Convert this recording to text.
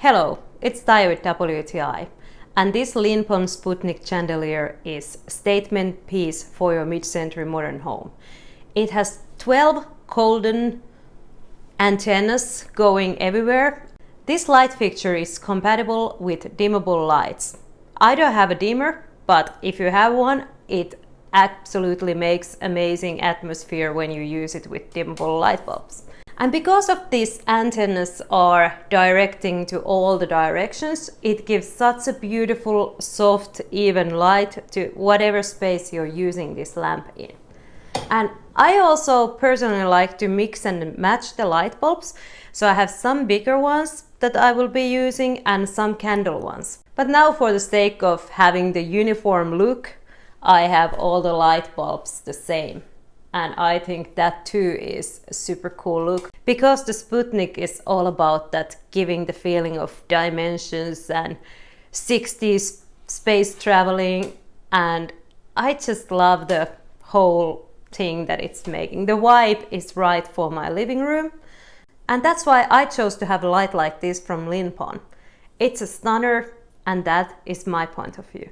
Hello, it's Ty with WTI, and this LynPon Sputnik chandelier is a statement piece for your mid-century modern home. It has 12 golden antennas going everywhere. This light fixture is compatible with dimmable lights. I don't have a dimmer, but if you have one, it absolutely makes amazing atmosphere when you use it with dimmable light bulbs. And because of these antennas are directing to all the directions, it gives such a beautiful, soft, even light to whatever space you're using this lamp in. And I also personally like to mix and match the light bulbs, so I have some bigger ones that I will be using and some candle ones. But now, for the sake of having the uniform look, I have all the light bulbs the same. And I think that too is a super cool look, because the Sputnik is all about that, giving the feeling of dimensions and 60s space traveling, and I just love the whole thing that it's making. The vibe is right for my living room, and that's why I chose to have a light like this from LynPon. It's a stunner, and that is my point of view.